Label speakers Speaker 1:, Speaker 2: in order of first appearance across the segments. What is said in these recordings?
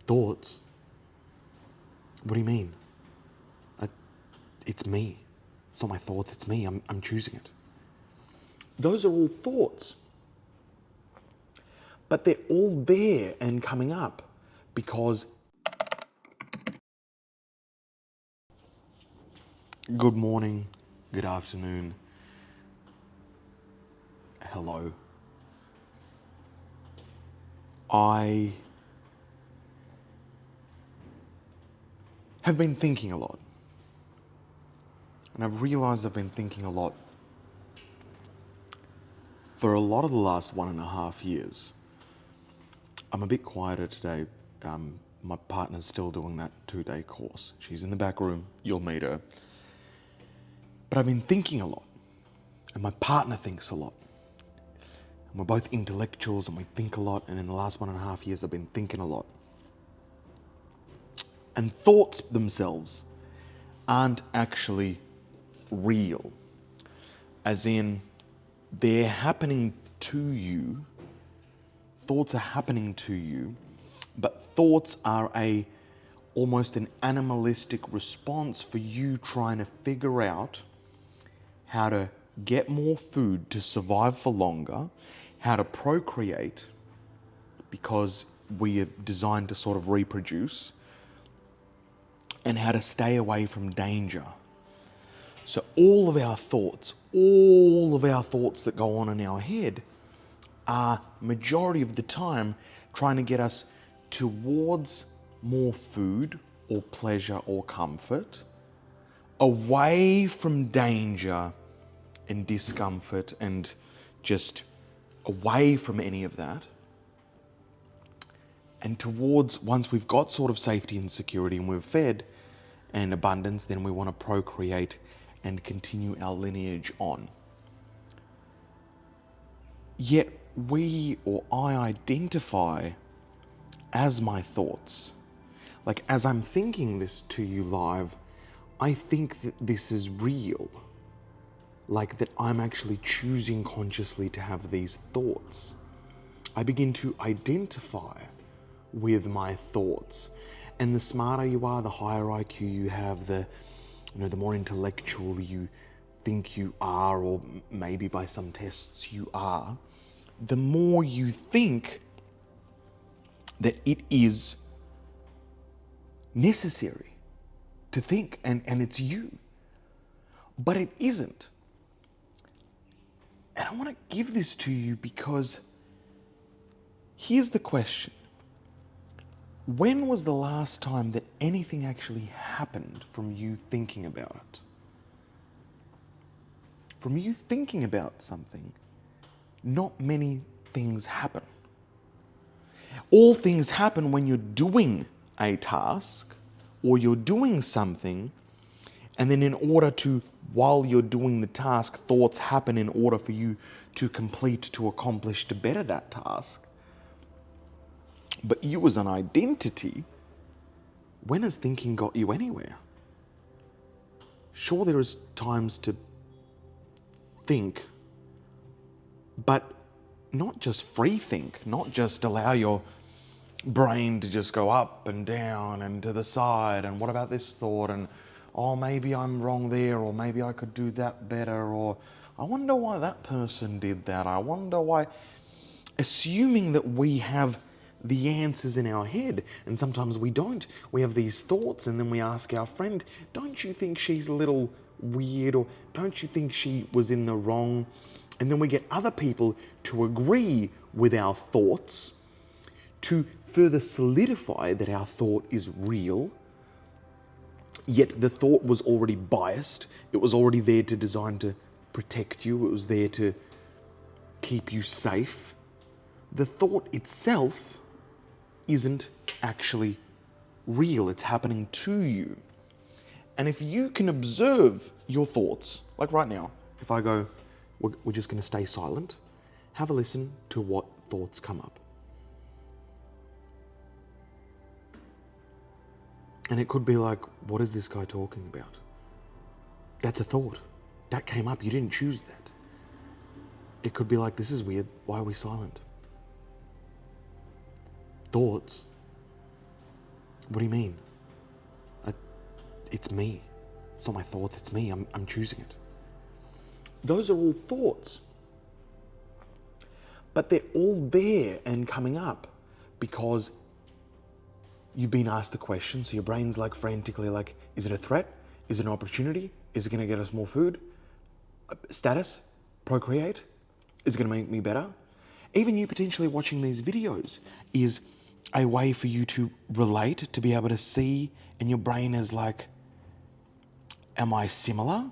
Speaker 1: Thoughts? What do you mean? It's me. It's not my thoughts, it's me. I'm choosing it. Those are all thoughts. But they're all there and coming up because... Good morning, good afternoon, hello. I have been thinking a lot. And I've realized I've been thinking a lot for a lot of the last 1.5 years. I'm a bit quieter today. My partner's still doing that 2-day course. She's in the back room, you'll meet her. But I've been thinking a lot, and my partner thinks a lot. And we're both intellectuals and we think a lot, and in the last 1.5 years I've been thinking a lot. And thoughts themselves aren't actually real. As in, they're happening to you. Thoughts are happening to you, but thoughts are almost an animalistic response for you trying to figure out how to get more food to survive for longer, how to procreate, because we are designed to sort of reproduce, and how to stay away from danger. So all of our thoughts that go on in our head are majority of the time trying to get us towards more food or pleasure or comfort, away from danger and discomfort and just away from any of that, and towards, once we've got sort of safety and security and we're fed and abundance, then we want to procreate and continue our lineage on. Yet we, or I, identify as my thoughts. Like, as I'm thinking this to you live, I think that this is real. Like that I'm actually choosing consciously to have these thoughts. I begin to identify with my thoughts. And the smarter you are, the higher IQ you have, the more intellectual you think you are, or maybe by some tests you are, the more you think that it is necessary to think, and it's you. But it isn't. And I want to give this to you because here's the question. When was the last time that anything actually happened from you thinking about it? From you thinking about something, not many things happen. All things happen when you're doing a task or you're doing something, and then in order to, while you're doing the task, thoughts happen in order for you to complete, to accomplish, to better that task. But you as an identity, when has thinking got you anywhere? Sure, there is times to think, but not just free think, not just allow your brain to just go up and down and to the side, and what about this thought, and oh, maybe I'm wrong there, or maybe I could do that better, or I wonder why that person did that, I wonder why, assuming that we have the answers in our head, and sometimes we don't. We have these thoughts, and then we ask our friend, don't you think she's a little weird, or don't you think she was in the wrong? And then we get other people to agree with our thoughts to further solidify that our thought is real, yet the thought was already biased. It was already there to design to protect you. It was there to keep you safe. The thought itself isn't actually real. It's happening to you. And if you can observe your thoughts, like right now, if I go, we're just going to stay silent, have a listen to what thoughts come up. And it could be like, what is this guy talking about? That's a thought. That came up, you didn't choose that. It could be like, this is weird, why are we silent? Thoughts. What do you mean? It's me. It's not my thoughts, it's me. I'm choosing it. Those are all thoughts. But they're all there and coming up because you've been asked a question, so your brain's like frantically like, is it a threat? Is it an opportunity? Is it gonna get us more food? Status? Procreate? Is it gonna make me better? Even you potentially watching these videos is a way for you to relate, to be able to see, and your brain is like, am I similar?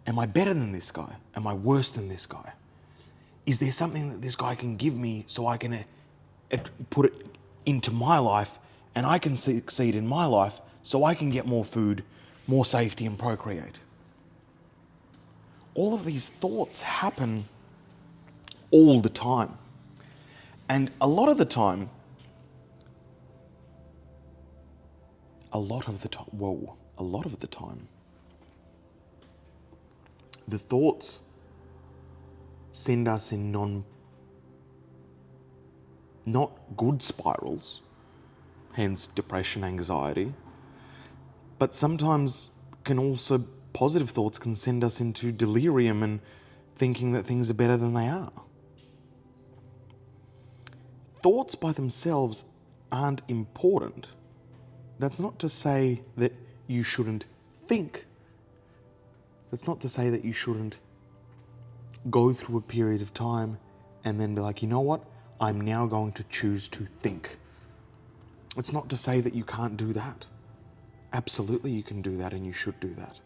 Speaker 1: Am I better than this guy? Am I worse than this guy? Is there something that this guy can give me so I can put it into my life and I can succeed in my life so I can get more food, more safety and procreate? All of these thoughts happen all the time. And a lot of the time, the thoughts send us in not good spirals, hence depression, anxiety, but sometimes positive thoughts can send us into delirium and thinking that things are better than they are. Thoughts by themselves aren't important. That's not to say that you shouldn't think. That's not to say that you shouldn't go through a period of time and then be like, you know what? I'm now going to choose to think. It's not to say that you can't do that. Absolutely you can do that and you should do that.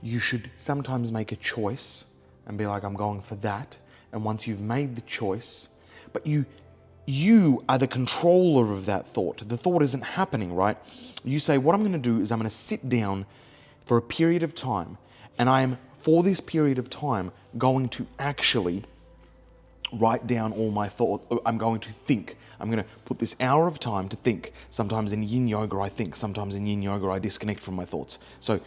Speaker 1: You should sometimes make a choice and be like, I'm going for that. And once you've made the choice, but you are the controller of that thought. The thought isn't happening, right? You say, what I'm going to do is I'm going to sit down for a period of time, and I am, for this period of time, going to actually write down all my thoughts. I'm going to think. I'm going to put this hour of time to think. Sometimes in yin yoga I think. Sometimes in yin yoga I disconnect from my thoughts. So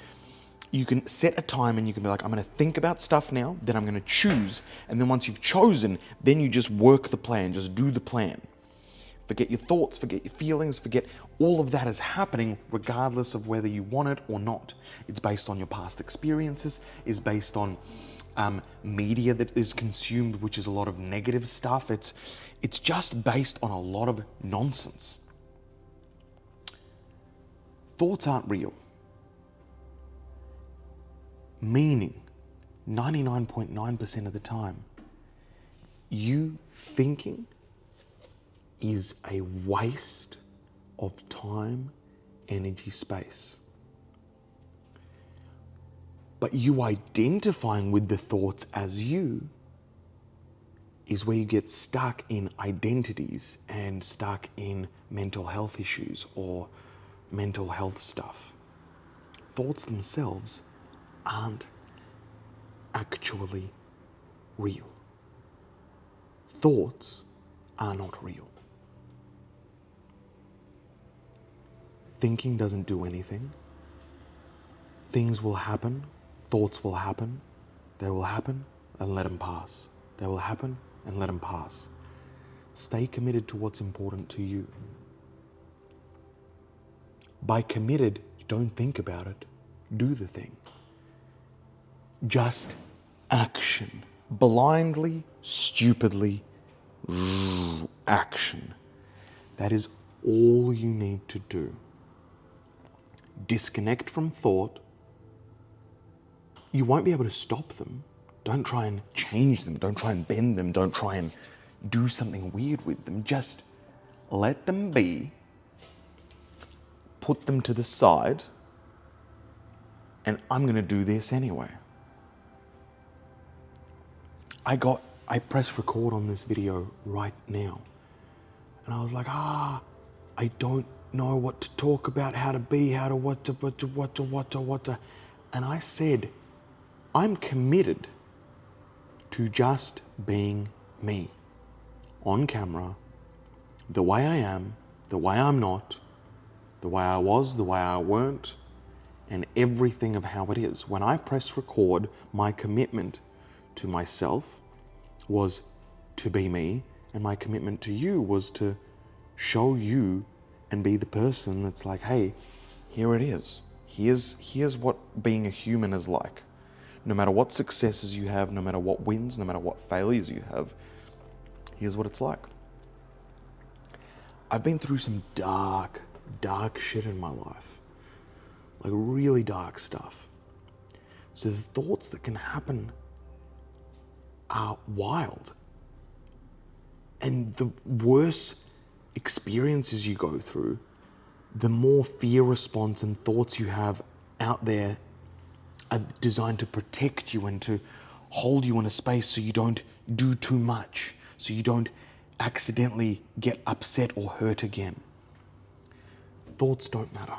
Speaker 1: you can set a time and you can be like, I'm going to think about stuff now, then I'm going to choose. And then once you've chosen, then you just work the plan, just do the plan. Forget your thoughts, forget your feelings, forget all of that is happening regardless of whether you want it or not. It's based on your past experiences, it's based on media that is consumed, which is a lot of negative stuff. It's just based on a lot of nonsense. Thoughts aren't real. Meaning, 99.9% of the time, you thinking is a waste of time, energy, space. But you identifying with the thoughts as you is where you get stuck in identities and stuck in mental health issues or mental health stuff. Thoughts themselves aren't actually real. Thoughts are not real. Thinking doesn't do anything. Things will happen. Thoughts will happen. They will happen and let them pass. They will happen and let them pass. Stay committed to what's important to you. By committed, don't think about it. Do the thing. Just action. Blindly, stupidly, action. That is all you need to do. Disconnect from thought. You won't be able to stop them. Don't try and change them. Don't try and bend them. Don't try and do something weird with them. Just let them be. Put them to the side. And I'm going to do this anyway. I pressed record on this video right now. And I was like, I don't know what to talk about, how to be, what to. And I said, I'm committed to just being me. On camera, the way I am, the way I'm not, the way I was, the way I weren't, and everything of how it is. When I press record, my commitment to myself was to be me, and my commitment to you was to show you and be the person that's like, hey, here it is. Here's what being a human is like. No matter what successes you have, no matter what wins, no matter what failures you have, here's what it's like. I've been through some dark shit in my life. Like really dark stuff. So the thoughts that can happen are wild. And the worse experiences you go through, the more fear response and thoughts you have out there are designed to protect you and to hold you in a space so you don't do too much, so you don't accidentally get upset or hurt again. Thoughts don't matter.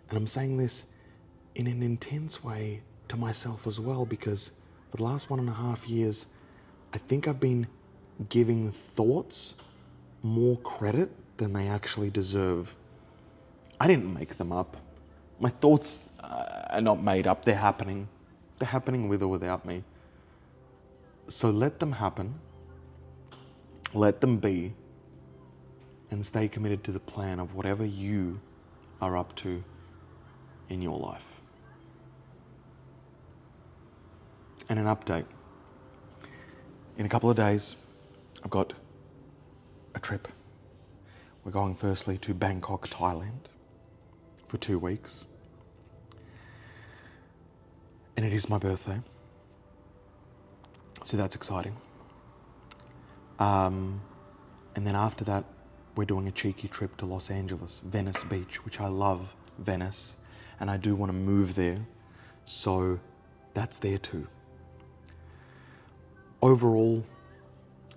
Speaker 1: And I'm saying this in an intense way to myself as well, because for the last 1.5 years, I think I've been giving thoughts more credit than they actually deserve. I didn't make them up. My thoughts are not made up. They're happening. They're happening with or without me. So let them happen. Let them be. And stay committed to the plan of whatever you are up to in your life. And an update. In a couple of days, I've got a trip. We're going firstly to Bangkok, Thailand for 2 weeks. And it is my birthday. So that's exciting. And then after that, we're doing a cheeky trip to Los Angeles, Venice Beach, which I love Venice. And I do want to move there. So that's there too. Overall,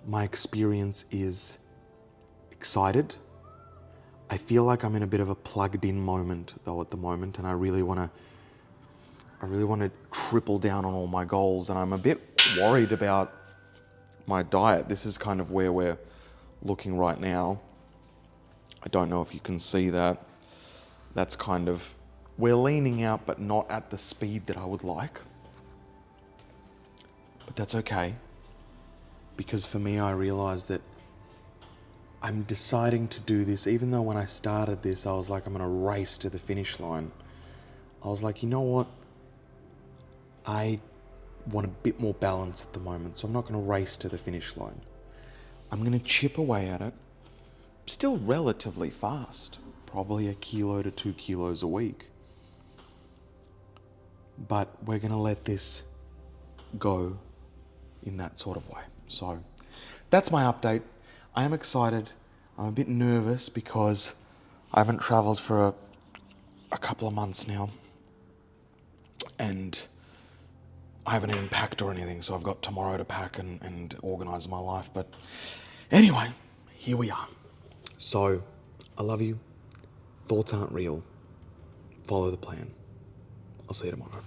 Speaker 1: my experience is excited. I feel like I'm in a bit of a plugged in moment though at the moment, and I really want to triple down on all my goals, and I'm a bit worried about my diet. This is kind of where we're looking right now. I don't know if you can see that. That's kind of, we're leaning out but not at the speed that I would like. But that's okay. Because for me, I realized that I'm deciding to do this, even though when I started this, I was like, I'm going to race to the finish line. I was like, you know what? I want a bit more balance at the moment, so I'm not going to race to the finish line. I'm going to chip away at it, still relatively fast, probably 1 kilo to 2 kilos a week. But we're going to let this go in that sort of way. So that's my update. I am excited. I'm a bit nervous because I haven't traveled for a couple of months now. And I haven't even packed or anything, so I've got tomorrow to pack and organise my life. But anyway, here we are. So, I love you. Thoughts aren't real. Follow the plan. I'll see you tomorrow.